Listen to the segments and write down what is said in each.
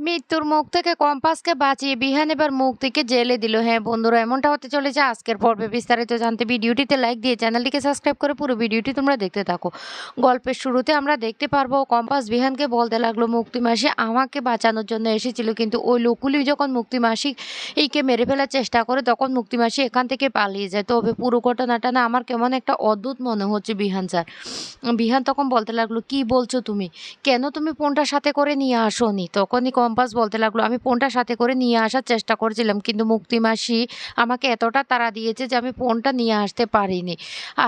মৃত্যুর মুখ থেকে কম্পাসকে বাঁচিয়ে বিহান এবার মুখ থেকে জেলে দিল। হ্যাঁ বন্ধুরা, এমনটা হতে চলেছে আজকের পর্বে। বিস্তারিত জানতে ভিডিওটিতে লাইক দিয়ে চ্যানেলটিকে সাবস্ক্রাইব করে পুরো ভিডিওটি তোমরা দেখতে থাকো। গল্পের শুরুতে আমরা দেখতে পারবো কম্পাস বিহানকে বলতে লাগলো, মুক্তি মাসি আমাকে বাঁচানোর জন্য এসেছিল, কিন্তু ওই লোকুলি যখন মুক্তি মাসি এইকে মেরে ফেলার চেষ্টা করে তখন মুক্তি মাসি এখান থেকে পালিয়ে যায়। তবে পুরো ঘটনাটা না আমার কেমন একটা অদ্ভুত মনে হচ্ছে বিহান স্যার। বিহান তখন বলতে লাগলো, কি বলছো তুমি? কেন তুমি ফোনটা সাথে করে নিয়ে আসোনি? তখনই কম্পাস বলতে লাগলো, আমি ফোনটা সাথে করে নিয়ে আসার চেষ্টা করছিলাম, কিন্তু মুক্তি মাসি আমাকে এতটা তাড়া দিয়েছে যে আমি ফোনটা নিয়ে আসতে পারিনি।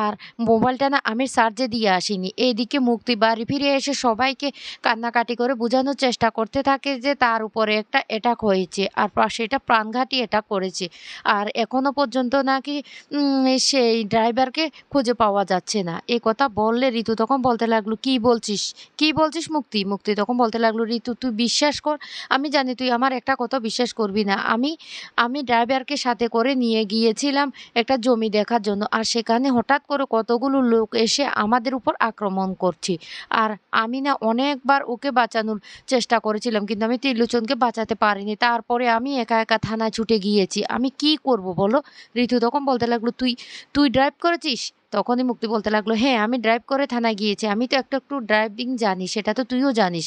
আর মোবাইলটা না আমি চার্জে দিয়ে আসিনি। এইদিকে মুক্তি বাড়ি ফিরে এসে সবাইকে কান্নাকাটি করে বোঝানোর চেষ্টা করতে থাকে যে তার উপরে একটা অ্যাটাক হয়েছে আর সেটা প্রাণঘাতী অ্যাটাক করেছে। আর এখনো পর্যন্ত নাকি সেই ড্রাইভারকে খুঁজে পাওয়া যাচ্ছে না। এ কথা বললে ঋতু তখন বলতে লাগলো, কি বলছিস? কি বলছিস মুক্তি? মুক্তি তখন বলতে লাগলো, ঋতু তুই বিশ্বাস কর, আমি জানি তুই আমার একটা কথা বিশ্বাস করবি না। আমি আমি ড্রাইভারকে সাথে করে নিয়ে গিয়েছিলাম একটা জমি দেখার জন্য, আর সেখানে হঠাৎ করে কতগুলো লোক এসে আমাদের উপর আক্রমণ করছে। আর আমি না অনেকবার ওকে বাঁচানোর চেষ্টা করেছিলাম, কিন্তু আমি ত্রিলোচনকে বাঁচাতে পারিনি। তারপরে আমি একা একা থানায় ছুটে গিয়েছি। আমি কি করব বলো? ঋতু তখন বলতে লাগলো, তুই তুই ড্রাইভ করেছিস? তখনই মুক্তি বলতে লাগলো, হ্যাঁ আমি ড্রাইভ করে থানায় গিয়েছি। আমি তো একটু একটু ড্রাইভিং জানি, সেটা তো তুইও জানিস,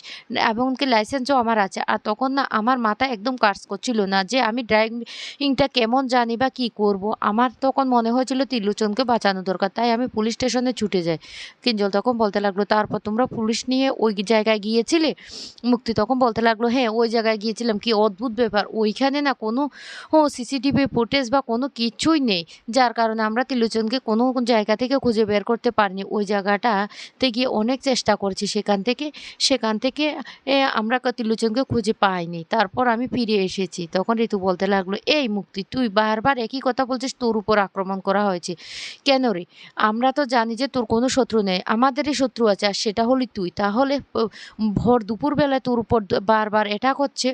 এমনকি লাইসেন্সও আমার আছে। আর তখন না আমার মাথা একদম কাজ করছিল না যে আমি ড্রাইভিংটা কেমন জানি বা কী করব। আমার তখন মনে হয়েছিল ত্রিলোচনকে বাঁচানো দরকার, তাই আমি পুলিশ স্টেশনে ছুটে যাই। কিঞ্জল তখন বলতে লাগলো, তারপর তোমরা পুলিশ নিয়ে ওই জায়গায় গিয়েছিলে? মুক্তি তখন বলতে লাগলো, হ্যাঁ ওই জায়গায় গিয়েছিলাম। কি অদ্ভুত ব্যাপার, ওইখানে না কোনো সিসিটিভি ফুটেজ বা কোনো কিছুই নেই, যার কারণে আমরা ত্রিলোচনকে কোনো জায়গা থেকে খুঁজে বের করতে পারিনি। ওই জায়গাটাতে গিয়ে অনেক চেষ্টা করছি, সেখান থেকে আমরা ত্রিলোচনকে খুঁজে পাইনি। তারপর আমি ফিরে এসেছি। তখন ঋতু বলতে লাগলো, এই মুক্তি তুই বারবার একই কথা বলছিস, তোর উপর আক্রমণ করা হয়েছে কেন রে? আমরা তো জানি যে তোর কোনো শত্রু নেই, আমাদেরই শত্রু আছে, আর সেটা হলি তুই। তাহলে ভর দুপুরবেলায় তোর উপর বারবার অ্যাটাক হচ্ছে।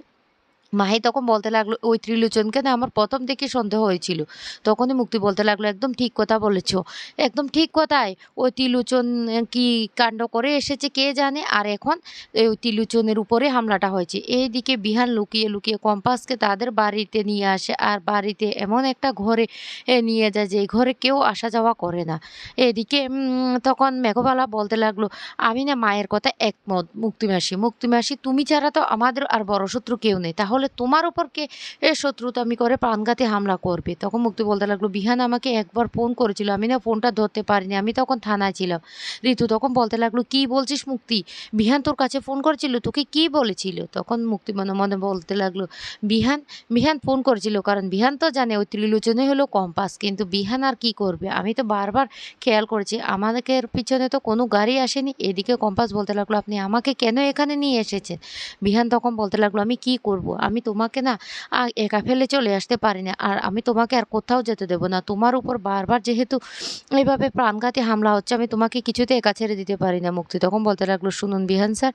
মাহি তখন বলতে লাগলো, ওই ত্রিলোচনকে না আমার প্রথম থেকে সন্দেহ হয়েছিল। তখনই মুক্তি বলতে লাগলো, একদম ঠিক কথা বলেছ, একদম ঠিক কথাই। ওই ত্রিলোচন কি কাণ্ড করে এসেছে কে জানে, আর এখন ওই ত্রিলোচনের উপরে হামলাটা হয়েছে। এইদিকে বিহান লুকিয়ে লুকিয়ে কম্পাসকে তাদের বাড়িতে নিয়ে আসে, আর বাড়িতে এমন একটা ঘরে নিয়ে যায় যে ঘরে কেউ আসা যাওয়া করে না। এদিকে তখন মেঘবালা বলতে লাগলো, আমি না মায়ের কথা একমত। মুক্তি মাসি তুমি ছাড়া তো আমাদের আর বড় শত্রু কেউ নেই, তাহলে তোমার উপর কে শত্রুতামি করে প্রাণঘাতী হামলা করবে? তখন মুক্তি বলতে লাগলো, বিহান আমাকে একবার ফোন করেছিল, আমি না ফোনটা ধরতে পারিনি, আমি তখন থানায় ছিলাম। ঋতু তখন বলতে লাগলো, কি বলছিস মুক্তি? বিহান তোর কাছে ফোন করেছিল? তোকে কি বলেছিল? তখন মুক্তি মনে মনে বলতে লাগলো, বিহান বিহান ফোন করেছিল, কারণ বিহান তো জানে ওই ত্রিলোচনে হলো কম্পাস, কিন্তু বিহান আর কি করবে? আমি তো বারবার খেয়াল করেছি আমাদের পিছনে তো কোনো গাড়ি আসেনি। এদিকে কম্পাস বলতে লাগলো, আপনি আমাকে কেন এখানে নিয়ে এসেছেন? বিহান তখন বলতে লাগলো, আমি কি করব? আমি তোমাকে না একা ফেলে চলে আসতে পারি না, আর আমি তোমাকে আর কোথাও যেতে দেবো না। তোমার উপর বারবার যেহেতু এভাবে প্রাণঘাতী হামলা হচ্ছে, আমি তোমাকে কিছুতে একা ছেড়ে দিতে পারি না। মুক্তি তখন বলতে লাগলো, শুনুন বিহান স্যার,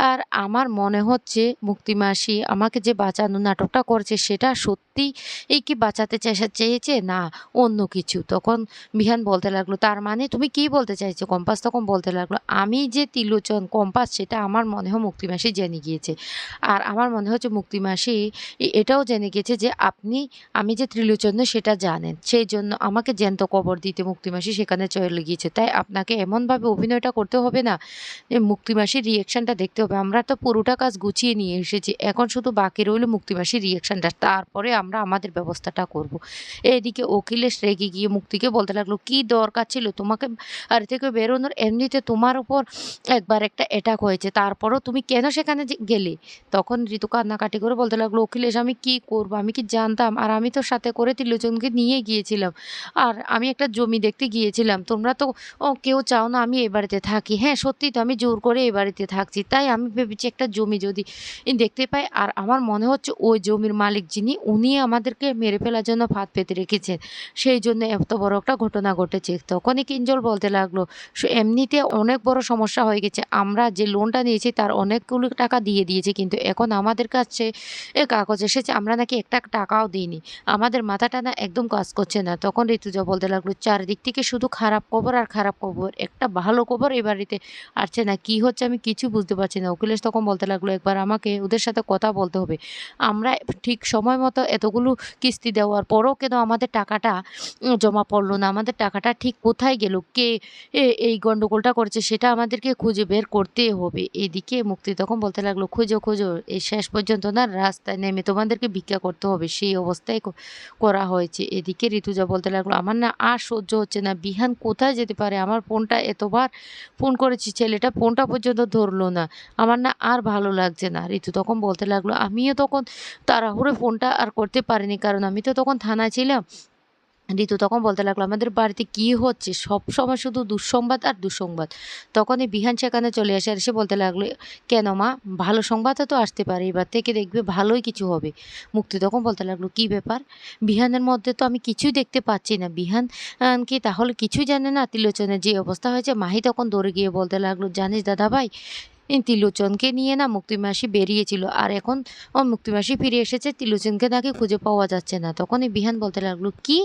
আর আমার মনে হচ্ছে মুক্তি মাসি আমাকে যে বাঁচানো নাটকটা করছে সেটা সত্যি এই কি বাঁচাতে চেয়েছে না অন্য কিছু? তখন বিহান বলতে লাগলো, তার মানে তুমি কি বলতে চাইছো? কম্পাস তখন বলতে লাগলো, আমি যে ত্রিলোচন কম্পাস সেটা আমার মনে হয় মুক্তি মাসি জেনে গিয়েছে, আর আমার মনে হচ্ছে মুক্তি মাসি এটাও জেনে গেছে যে আমি যে ত্রিলোচন নই সেটা জানেন, সেই জন্য আমাকে জ্যান্ত কবর দিতে মুক্তি মাসি সেখানে চলে গিয়েছে। তাই আপনাকে এমনভাবে অভিনয়টা করতে হবে না, মুক্তি মাসির রিয়েকশনটা দেখতে হবে। আমরা তো পুরোটা কাজ গুছিয়ে নিয়ে এসেছি, এখন শুধু বাকি রইল মুক্তি মাসির রিয়েকশনটা, তারপরে আমরা আমাদের ব্যবস্থাটা করব। এদিকে অখিলেশ রেগে গিয়ে মুক্তিকে বলতে লাগলো, কি দরকার ছিল তোমাকে বাড়ি থেকে বেরোনোর? এমনিতে তোমার উপর একবার একটা অ্যাটাক হয়েছে, তারপরও তুমি কেন সেখানে গেলে? তখন ঋতু কান্নাকাটি করে বলতে লাগলো, অখিলেশ আমি কি করব? আমি কি জানতাম? আর আমি তো সাথে করে ত্রিলোচনকে নিয়ে গিয়েছিলাম, আর আমি একটা জমি দেখতে গিয়েছিলাম। তোমরা তো কেউ চাও না আমি এ বাড়িতে থাকি। হ্যাঁ সত্যি তো, আমি জোর করে এ বাড়িতে থাকছি, তাই আমি ভেবেছি একটা জমি যদি দেখতে পাই। আর আমার মনে হচ্ছে ওই জমির মালিক যিনি, উনি আমাদেরকে মেরে ফেলার জন্য ফাঁদ পেতে রেখেছেন, সেই জন্য এত বড় একটা ঘটনা ঘটেছে। তখনই কিঞ্জল বলতে লাগলো, এমনিতে অনেক বড় সমস্যা হয়ে গেছে, আমরা যে লোনটা নিয়েছি তার অনেকগুলো টাকা দিয়ে দিয়েছি, কিন্তু এখন আমাদের কাছে কাগজ এসেছে, আমরা নাকি একটা টাকাও দিইনি। আমাদের মাথাটা না একদম কাজ করছে না। তখন ঋতুজা বলতে লাগলো, চারিদিক থেকে শুধু খারাপ খবর আর খারাপ খবর। একটা ভালো খবর এ বাড়িতে আসছে না। কি হচ্ছে আমি কিছু বুঝতে পারছি না। অখিলেশ তখন বলতে লাগলো, একবার আমাকে ওদের সাথে কথা বলতে হবে। আমরা ঠিক সময় মতো এতগুলো কিস্তি দেওয়ার পরও কেন আমাদের টাকাটা জমা পড়লো না? আমাদের টাকাটা ঠিক কোথায় গেল? কে এই গন্ডগোলটা করেছে সেটা আমাদেরকে খুঁজে বের করতেই হবে। এদিকে মুক্তি তখন বলতে লাগলো, খোঁজো, খোঁজো। এই শেষ পর্যন্ত না রাস্তায় নেমে তোমাদেরকে ভিক্ষা করতে হবে। সেই অবস্থায় করা হয়েছে। এদিকে ঋতুজা বলতে লাগলো, আমার না আর সহ্য হচ্ছে না। বিহান কোথায় যেতে পারে? আমার ফোনটা এতবার ফোন করেছি, ছেলেটা ফোনটা পর্যন্ত ধরলো না। আমার না আর ভালো লাগছে না। ঋতু তখন বলতে লাগলো, আমিও তখন তাড়াহুড়ো ফোনটা আর করতে পারিনি। কারণ আমি তো তখন থানায় ছিলাম। ঋতু তখন বলতে লাগলো, আমাদের বাড়িতে কি হচ্ছে? সবসময় শুধু দুঃসংবাদ আর দুঃসংবাদ। তখনই বিহান সেখানে চলে আসে। আর এসে বলতে লাগলো, কেন মা? ভালো সংবাদও তো আসতে পারে। এবার থেকে দেখবে ভালোই কিছু হবে। মুক্তি তখন বলতে লাগলো, কি ব্যাপার? বিহানের মধ্যে তো আমি কিছুই দেখতে পাচ্ছি না। বিহান কি তাহলে কিছুই জানে না ত্রিলোচনের যে অবস্থা হয়েছে? মাহি তখন দৌড়ে গিয়ে বলতে লাগলো, জানিস দাদাভাই, ত্রিলোচনকে নিয়ে না মুক্তিমাসি বেরিয়েছিল। আর এখন মুক্তিমাসি ফিরে এসেছে, ত্রিলোচনকে নাকি খুঁজে পাওয়া যাচ্ছে না। তখনই বিহান বলতে লাগলো, কি?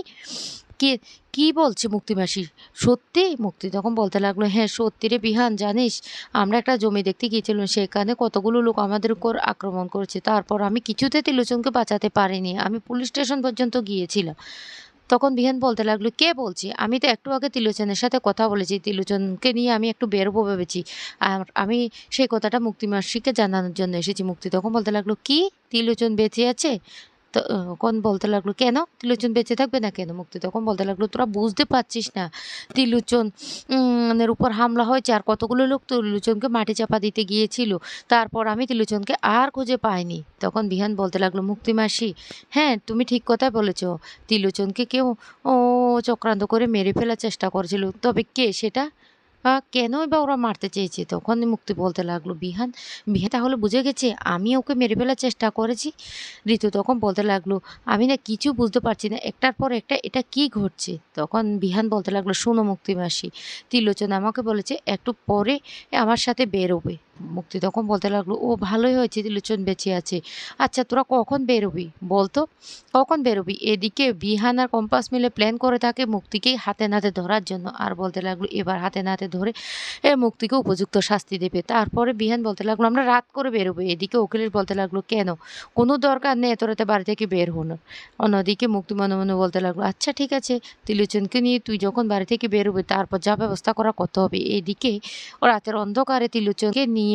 কে কি বলছে মুক্তিমাসি? সত্যি? মুক্তি তখন বলতে লাগলো, হ্যাঁ সত্যি রে বিহান। জানিস, আমরা একটা জমি দেখতে গিয়েছিলাম, সেখানে কতগুলো লোক আমাদের উপর আক্রমণ করেছে। তারপর আমি কিছুতে ত্রিলোচনকে বাঁচাতে পারিনি। আমি পুলিশ স্টেশন পর্যন্ত গিয়েছিলাম। তখন বিহান বলতে লাগলো, কে বলছে? আমি তো একটু আগে ত্রিলোচনের সাথে কথা বলেছি। ত্রিলোচনকে নিয়ে আমি একটু বেরোবো ভেবেছি। আর আমি সেই কথাটা মুক্তিমাসিকে জানানোর জন্য এসেছি। মুক্তি তখন বলতে লাগলো, কি? ত্রিলোচন বেঁচে আছে? তখন বলতে লাগলো, কেন? ত্রিলোচন বেঁচে থাকবে না কেন? মুক্তি তখন বলতে লাগলো, তোরা বুঝতে পারছিস না? ত্রিলোচন এর উপর হামলা হয়েছে আর কতগুলো লোক ত্রিলোচনকে মাটি চাপা দিতে গিয়েছিল। তারপর আমি ত্রিলোচনকে আর খুঁজে পাইনি। তখন বিহান বলতে লাগলো, মুক্তি মাসি, হ্যাঁ তুমি ঠিক কথাই বলেছ। ত্রিলোচনকে কেউ ও চক্রান্ত করে মেরে ফেলার চেষ্টা করেছিল। তবে কে সেটা? কেনই বা ওরা মারতে চেয়েছে? তখন মুক্তি বলতে লাগলো, বিহান, বিহান তাহলে বুঝে গেছে আমি ওকে মেরে ফেলার চেষ্টা করেছি? ঋতু তখন বলতে লাগলো, আমি না কিছু বুঝতে পারছি না, একটার পর একটা এটা কি ঘটছে? তখন বিহান বলতে লাগলো, শোনো মুক্তি মাসি, ত্রিলোচন আমাকে বলেছে একটু পরে আমার সাথে বেরোবে। মুক্তি তখন বলতে লাগলো, ও ভালোই হয়েছে ত্রিলোচন বেঁচে আছে। আচ্ছা তোরা কখন বেরোবি বলতো? কখন বেরোবি? এদিকে বিহান আর কম্পাস মিলে প্ল্যান করে থাকে মুক্তিকেই হাতে নাতে ধরার জন্য। আর বলতে লাগলো, এবার হাতে নাতে ধরে মুক্তিকে উপযুক্ত শাস্তি দেবে। তারপরে বিহান বলতে লাগলো, আমরা রাত করে বেরোবো। এদিকে অখিলেশ বলতে লাগলো, কেন? কোনো দরকার নেই এত রাতে বাড়ি থেকে বের হনোর। অন্যদিকে মুক্তি মনে মনে বলতে লাগলো, আচ্ছা ঠিক আছে, ত্রিলোচনকে নিয়ে তুই যখন বাড়ি থেকে বেরোবে তারপর যা ব্যবস্থা করা করতে হবে। এইদিকে রাতের অন্ধকারে ত্রিলোচনকে নিয়ে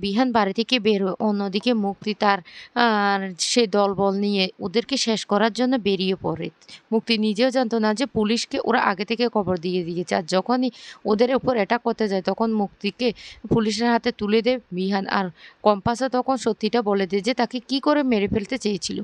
বিহান বাড়ি থেকে বের হয়। অন্যদিকে মুক্তি তার আর সে দলবল নিয়ে ওদেরকে শেষ করার জন্য বেরিয়ে পড়ে। মুক্তি নিজেও জানতো না যে পুলিশকে ওরা আগে থেকে খবর দিয়ে দিয়েছে। আর যখনই ওদের উপর অ্যাটাক করতে যায় তখন মুক্তিকে পুলিশের হাতে তুলে দেয় বিহান। আর কম্পাসও তখন সত্যিটা বলে দেয় যে তাকে কি করে মেরে ফেলতে চেয়েছিল।